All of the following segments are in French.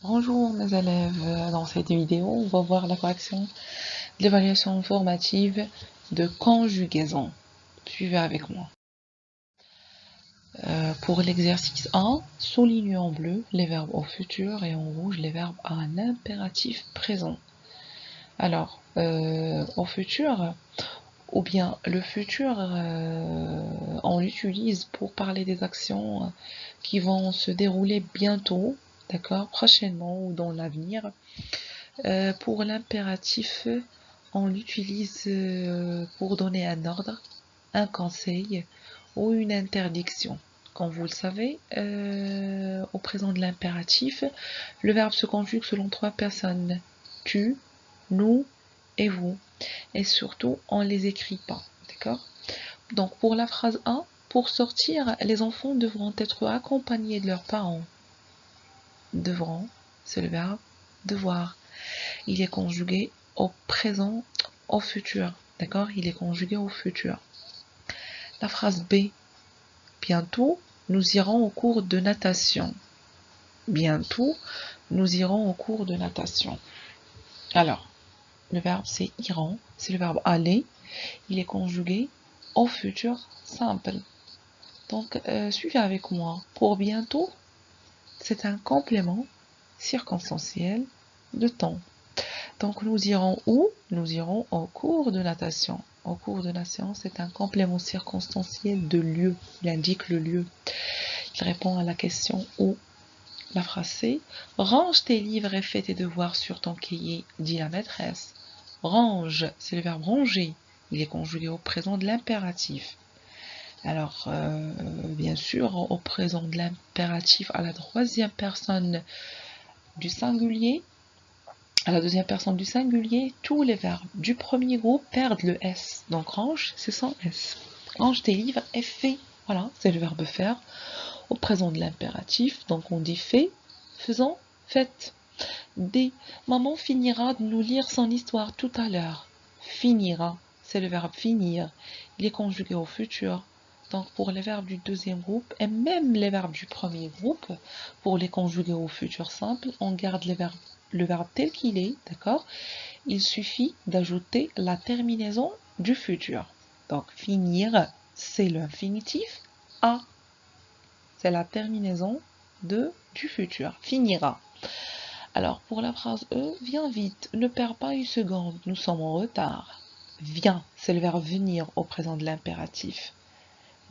Bonjour mes élèves, dans cette vidéo on va voir la correction de l'évaluation formative de conjugaison. Suivez avec moi. Pour l'exercice 1, soulignez en bleu les verbes au futur et en rouge les verbes à un impératif présent. Alors, au futur, ou bien le futur, on l'utilise pour parler des actions qui vont se dérouler bientôt, d'accord, prochainement ou dans l'avenir. Pour l'impératif, on l'utilise pour donner un ordre, un conseil ou une interdiction. Comme vous le savez, au présent de l'impératif, le verbe se conjugue selon 3 personnes. Tu, nous et vous. Et surtout, on ne les écrit pas. D'accord? Donc pour la phrase 1, pour sortir, les enfants devront être accompagnés de leurs parents. Devront, c'est le verbe devoir. Il est conjugué au présent, au futur. D'accord? Il est conjugué au futur. La phrase B. Bientôt, nous irons au cours de natation. Bientôt, nous irons au cours de natation. Alors, le verbe c'est iront, c'est le verbe aller. Il est conjugué au futur simple. Donc, suivez avec moi. Pour bientôt, c'est un complément circonstanciel de temps. Donc nous irons où? Nous irons au cours de natation. Au cours de natation, c'est un complément circonstanciel de lieu. Il indique le lieu. Il répond à la question où. La phrase C. Range tes livres et fais tes devoirs sur ton cahier, dit la maîtresse. Range, c'est le verbe ranger. Il est conjugué au présent de l'impératif. Alors, bien sûr, au présent de l'impératif à la troisième personne du singulier, à la deuxième personne du singulier, tous les verbes du premier groupe perdent le S. Donc range, c'est sans S. Range tes livres et fais. Voilà, c'est le verbe faire. Au présent de l'impératif, donc on dit fait, faisons, faites. D. Maman finira de nous lire son histoire tout à l'heure. Finira, c'est le verbe finir. Il est conjugué au futur. Donc pour les verbes du deuxième groupe et même les verbes du premier groupe, pour les conjuguer au futur simple, on garde le verbe tel qu'il est, d'accord? Il suffit d'ajouter la terminaison du futur. Donc finir, c'est l'infinitif. A, c'est la terminaison du futur. Finira. Alors pour la phrase E, viens vite, ne perds pas une seconde, nous sommes en retard. Viens, c'est le verbe venir au présent de l'impératif.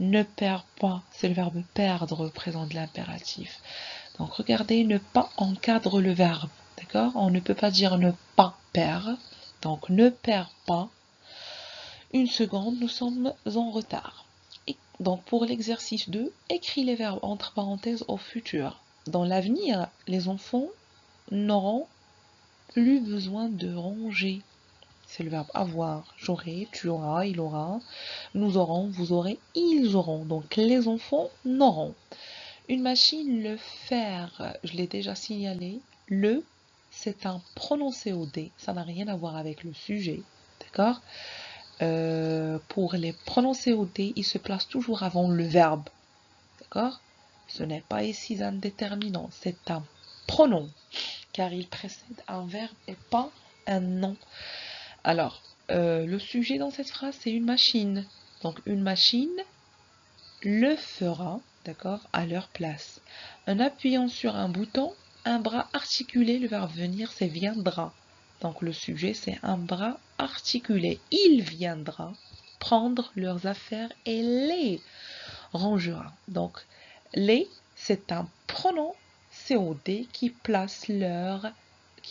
Ne perds pas, c'est le verbe perdre au présent de l'impératif. Donc regardez, ne pas encadre le verbe. D'accord? On ne peut pas dire ne pas perdre. Donc ne perds pas une seconde, nous sommes en retard. Et donc pour l'exercice 2, écris les verbes entre parenthèses au futur. Dans l'avenir, les enfants n'auront plus besoin de ranger. C'est le verbe avoir. J'aurai, tu auras, il aura. Nous aurons, vous aurez, ils auront. Donc les enfants n'auront. Une machine, le faire, je l'ai déjà signalé. Le, c'est un prononcé au D. Ça n'a rien à voir avec le sujet. D'accord? Pour les prononcés au D, il se place toujours avant le verbe. D'accord? Ce n'est pas ici un déterminant, c'est un pronom, car il précède un verbe et pas un nom. Alors, le sujet dans cette phrase, c'est une machine. Donc, une machine le fera, d'accord, à leur place. En appuyant sur un bouton, un bras articulé, le verbe venir, c'est viendra. Donc, le sujet, c'est un bras articulé. Il viendra prendre leurs affaires et les rangera. Donc, les, c'est un pronom COD qui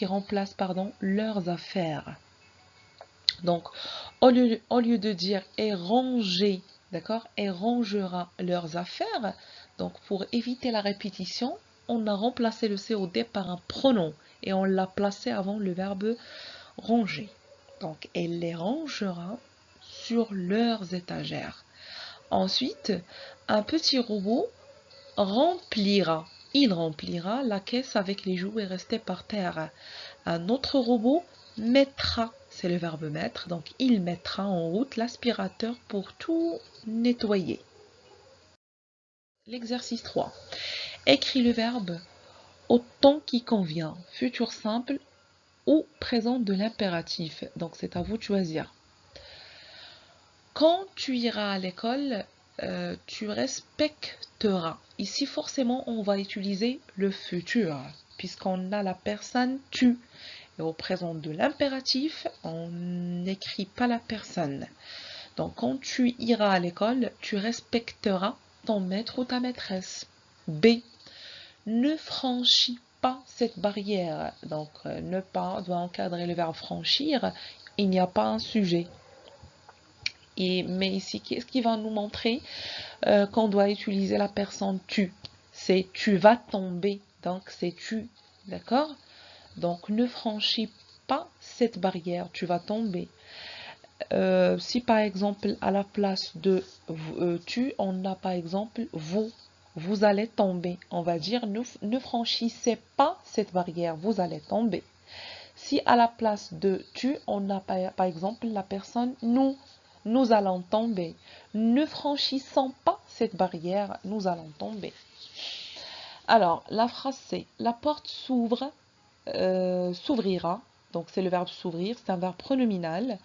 remplace leurs affaires. Donc, au lieu de dire et ranger, d'accord, et rangera leurs affaires, donc pour éviter la répétition, on a remplacé le COD par un pronom et on l'a placé avant le verbe ranger. Donc, elle les rangera sur leurs étagères. Ensuite, un petit robot remplira. Il remplira la caisse avec les jouets restés par terre. Un autre robot mettra, c'est le verbe mettre, donc il mettra en route l'aspirateur pour tout nettoyer. L'exercice 3. Écris le verbe au temps qui convient, futur simple ou présent de l'impératif. Donc c'est à vous de choisir. Quand tu iras à l'école, tu respecteras. Ici, forcément, on va utiliser le futur, puisqu'on a la personne tu. Et au présent de l'impératif, on n'écrit pas la personne. Donc, quand tu iras à l'école, tu respecteras ton maître ou ta maîtresse. B. Ne franchis pas cette barrière. Donc, ne pas doit encadrer le verbe franchir. Il n'y a pas un sujet. Mais ici, qu'est-ce qui va nous montrer qu'on doit utiliser la personne tu? C'est tu vas tomber. Donc, c'est tu. D'accord? Donc, ne franchis pas cette barrière. Tu vas tomber. Si par exemple, à la place de tu, on a par exemple vous. Vous allez tomber. On va dire ne franchissez pas cette barrière. Vous allez tomber. Si à la place de tu, on a par exemple la personne nous. Nous allons tomber. Ne franchissons pas cette barrière, nous allons tomber. Alors, la phrase c'est la porte s'ouvre, s'ouvrira. Donc, c'est le verbe s'ouvrir, c'est un verbe pronominal.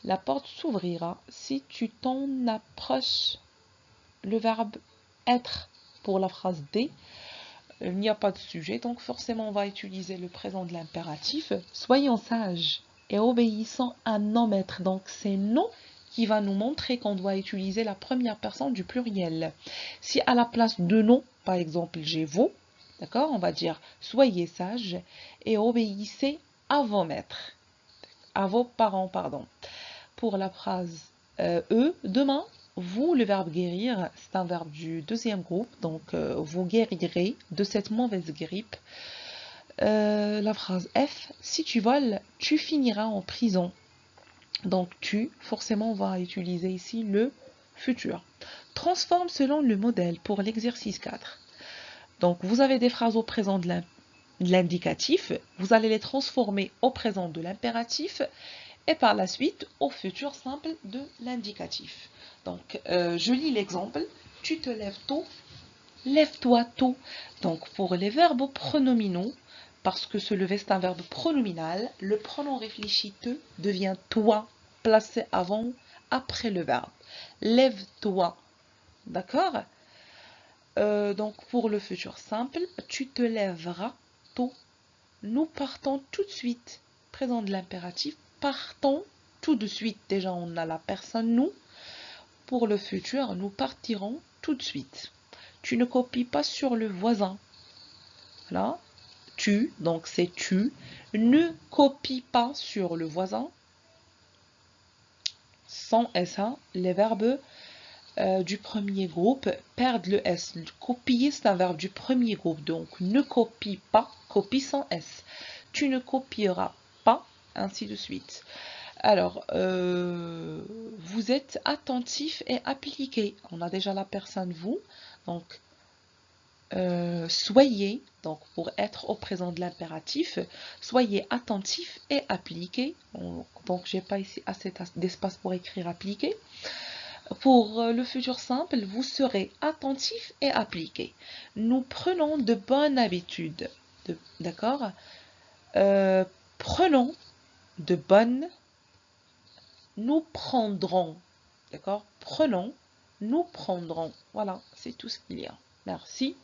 La porte s'ouvrira si tu t'en approches. Le verbe être pour la phrase D. Il n'y a pas de sujet, donc forcément on va utiliser le présent de l'impératif. Soyons sages et obéissants à nos maîtres. Donc, c'est non qui va nous montrer qu'on doit utiliser la première personne du pluriel. Si à la place de non, par exemple, j'ai vous, d'accord, on va dire soyez sages et obéissez à vos maîtres, à vos parents, pardon. Pour la phrase demain, vous, le verbe guérir, c'est un verbe du deuxième groupe, donc vous guérirez de cette mauvaise grippe. La phrase F, si tu voles, tu finiras en prison. Donc tu, forcément, on va utiliser ici le futur. Transforme selon le modèle pour l'exercice 4. Donc vous avez des phrases au présent de l'indicatif, vous allez les transformer au présent de l'impératif et par la suite au futur simple de l'indicatif. Donc je lis l'exemple, tu te lèves tôt, lève-toi tôt. Donc pour les verbes pronominaux, parce que se lever c'est un verbe pronominal, le pronom réfléchi te devient toi, placé avant, après le verbe. Lève-toi. D'accord? Donc pour le futur simple, tu te lèveras tôt. Nous partons tout de suite. Présent de l'impératif, partons tout de suite. Déjà on a la personne nous. Pour le futur, nous partirons tout de suite. Tu ne copies pas sur le voisin. Voilà. Tu, donc c'est tu. Ne copie pas sur le voisin. Sans SA, les verbes du premier groupe perdent le S. Copier, c'est un verbe du premier groupe. Donc, ne copie pas, copie sans S. Tu ne copieras pas, ainsi de suite. Alors, vous êtes attentif et appliqué. On a déjà la personne vous. Donc, soyez, donc pour être au présent de l'impératif, soyez attentif et appliqué. Donc, j'ai pas ici assez d'espace pour écrire appliqué. Pour le futur simple, vous serez attentif et appliqué. Nous prenons de bonnes habitudes. D'accord? Prenons de bonnes. Nous prendrons. D'accord? Prenons. Nous prendrons. Voilà, c'est tout ce qu'il y a. Merci.